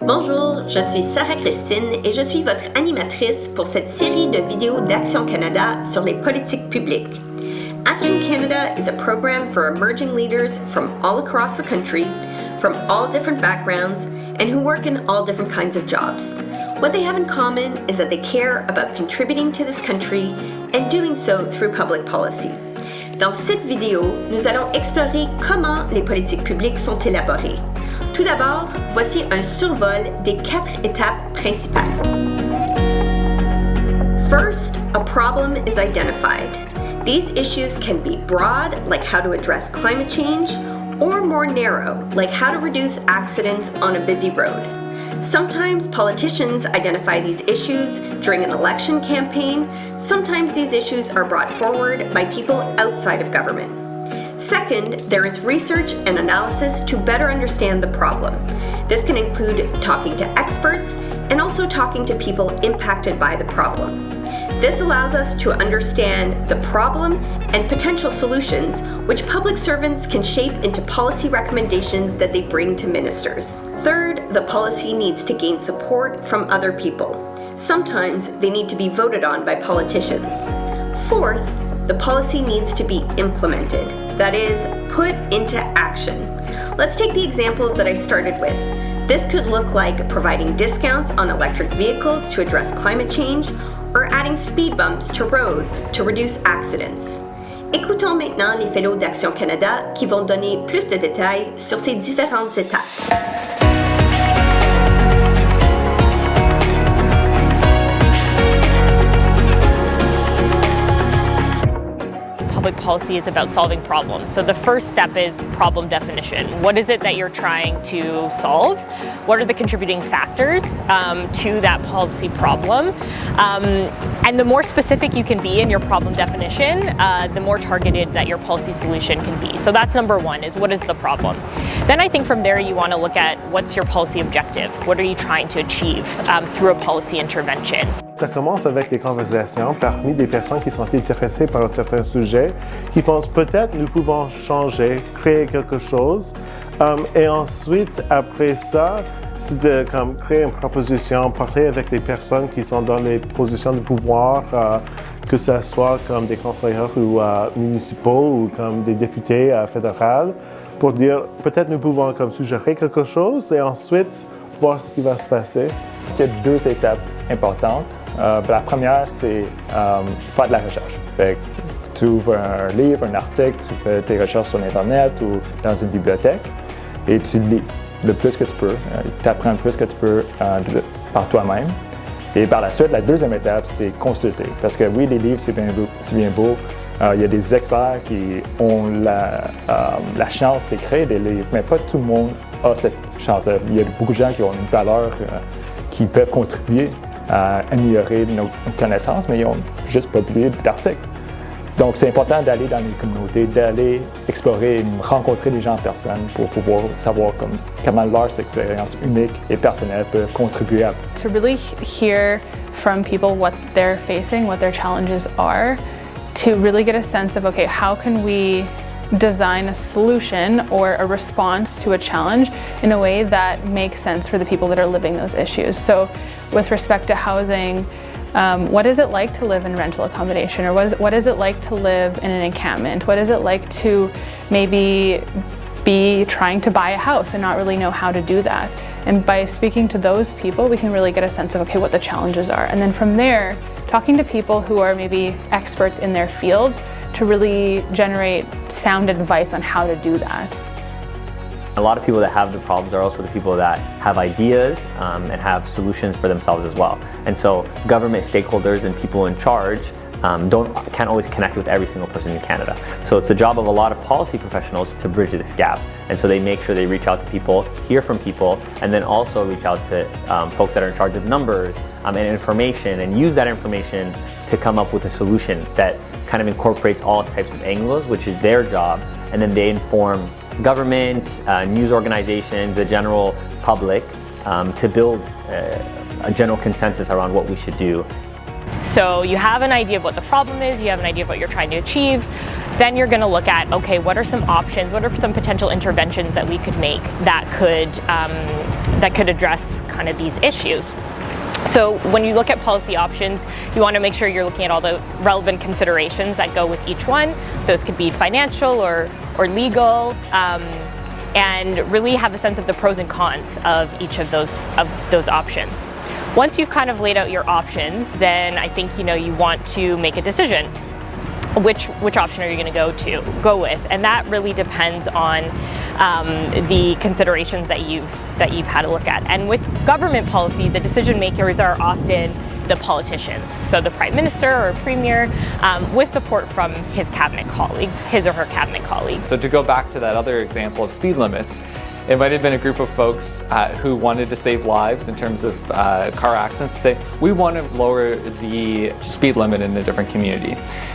Bonjour, je suis Sarah Christine et je suis votre animatrice pour cette série de vidéos d'Action Canada sur les politiques publiques. Action Canada is a program for emerging leaders from all across the country, from all different backgrounds, and who work in all different kinds of jobs. What they have in common is that they care about contributing to this country and doing so through public policy. Dans cette vidéo, nous allons explorer comment les politiques publiques sont élaborées. Tout d'abord, voici un survol des 4 étapes principales. First, a problem is identified. These issues can be broad, like how to address climate change, or more narrow, like how to reduce accidents on a busy road. Sometimes politicians identify these issues during an election campaign. Sometimes these issues are brought forward by people outside of government. Second, there is research and analysis to better understand the problem. This can include talking to experts and also talking to people impacted by the problem. This allows us to understand the problem and potential solutions, which public servants can shape into policy recommendations that they bring to ministers. Third, the policy needs to gain support from other people. Sometimes they need to be voted on by politicians. Fourth, the policy needs to be implemented, that is, put into action. Let's take the examples that I started with. This could look like providing discounts on electric vehicles to address climate change, or adding speed bumps to roads to reduce accidents. Écoutons maintenant les fellows d'Action Canada qui vont donner plus de détails sur ces différentes étapes. Public policy is about solving problems. So the first step is problem definition. What is it that you're trying to solve? What are the contributing factors to that policy problem? And the more specific you can be in your problem definition, the more targeted that your policy solution can be. So that's number one, is what is the problem? Then I think from there you want to look at what's your policy objective? What are you trying to achieve through a policy intervention? Ça commence avec des conversations parmi des personnes qui sont intéressées par un certain sujet, qui pensent peut-être nous pouvons changer, créer quelque chose. Et ensuite, après ça, c'est de créer une proposition, parler avec des personnes qui sont dans les positions de pouvoir, que ce soit comme des conseillers ou municipaux ou comme des députés fédéraux, pour dire peut-être nous pouvons comme suggérer quelque chose et ensuite voir ce qui va se passer. Il y a 2 étapes importantes. La première, c'est faire de la recherche. Fait que tu ouvres un livre, un article, tu fais tes recherches sur Internet ou dans une bibliothèque et tu lis le plus que tu peux. Tu apprends le plus que tu peux par toi-même. Et par la suite, la deuxième étape, c'est consulter. Parce que oui, les livres, c'est bien beau. Il y a des experts qui ont la chance d'écrire des livres, mais pas tout le monde a cette chance. Il y a beaucoup de gens qui ont une valeur qui peuvent contribuer à améliorer nos connaissances, mais ils n'ont juste pas publié d'articles. Donc, c'est important d'aller dans les communautés, d'aller explorer et rencontrer des gens en personne pour pouvoir savoir comment leur expérience unique et personnelle peut contribuer à... To really hear from people what they're facing, what their challenges are, to really get a sense of, okay, how can we design a solution or a response to a challenge in a way that makes sense for the people that are living those issues. So with respect to housing, what is it like to live in rental accommodation, or what is it like to live in an encampment? What is it like to maybe be trying to buy a house and not really know how to do that? And by speaking to those people, we can really get a sense of, okay, what the challenges are. And then from there, talking to people who are maybe experts in their fields to really generate sound advice on how to do that. A lot of people that have the problems are also the people that have ideas and have solutions for themselves as well. And so government stakeholders and people in charge can't always connect with every single person in Canada. So it's the job of a lot of policy professionals to bridge this gap. And so they make sure they reach out to people, hear from people, and then also reach out to folks that are in charge of numbers and information, and use that information to come up with a solution that kind of incorporates all types of angles, which is their job, and then they inform government, news organizations, the general public to build a general consensus around what we should do. So you have an idea of what the problem is, you have an idea of what you're trying to achieve, then you're going to look at, okay, what are some options, what are some potential interventions that we could make that could address kind of these issues. So when you look at policy options, you want to make sure you're looking at all the relevant considerations that go with each one. Those could be financial or legal, and really have a sense of the pros and cons of each of those options. Once you've kind of laid out your options, then I think you want to make a decision. Which option are you going to go with, and that really depends on the considerations that you've had to look at. And with government policy, the decision makers are often the politicians, so the prime minister or premier, with support from his cabinet colleagues, his or her cabinet colleagues. So to go back to that other example of speed limits, it might have been a group of folks who wanted to save lives in terms of car accidents, to say, we want to lower the speed limit in a different community.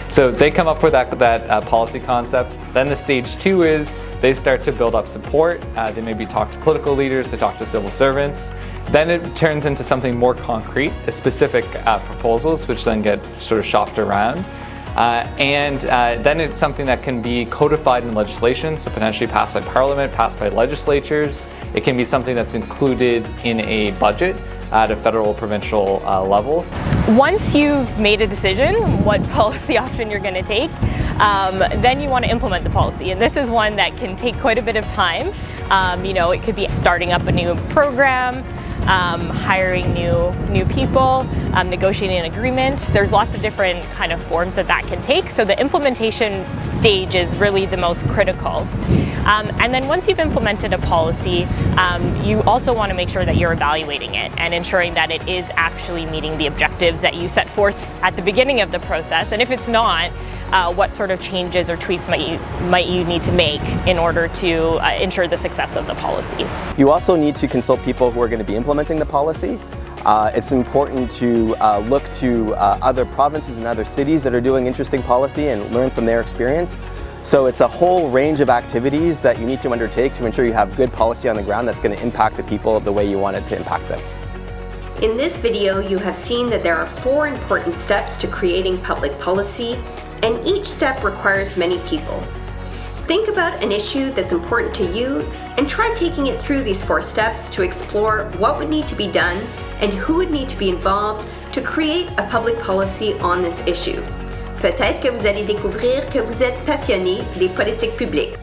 So they come up with that policy concept. Then the stage two is they start to build up support. They maybe talk to political leaders, they talk to civil servants. Then it turns into something more concrete, specific proposals, which then get sort of shopped around. Then it's something that can be codified in legislation, so potentially passed by Parliament, passed by legislatures. It can be something that's included in a budget at a federal, provincial level. Once you've made a decision what policy option you're going to take, then you want to implement the policy. And this is one that can take quite a bit of time. It could be starting up a new program, hiring new people, negotiating an agreement. There's lots of different kind of forms that can take. So the implementation stage is really the most critical. And then once you've implemented a policy, you also want to make sure that you're evaluating it and ensuring that it is actually meeting the objectives that you set forth at the beginning of the process. And if it's not, what sort of changes or tweaks might you need to make in order to ensure the success of the policy. You also need to consult people who are going to be implementing the policy. It's important to look to other provinces and other cities that are doing interesting policy and learn from their experience. So it's a whole range of activities that you need to undertake to ensure you have good policy on the ground that's going to impact the people the way you want it to impact them. In this video, you have seen that there are 4 important steps to creating public policy, and each step requires many people. Think about an issue that's important to you and try taking it through these 4 steps to explore what would need to be done and who would need to be involved to create a public policy on this issue. Peut-être que vous allez découvrir que vous êtes passionné des politiques publiques.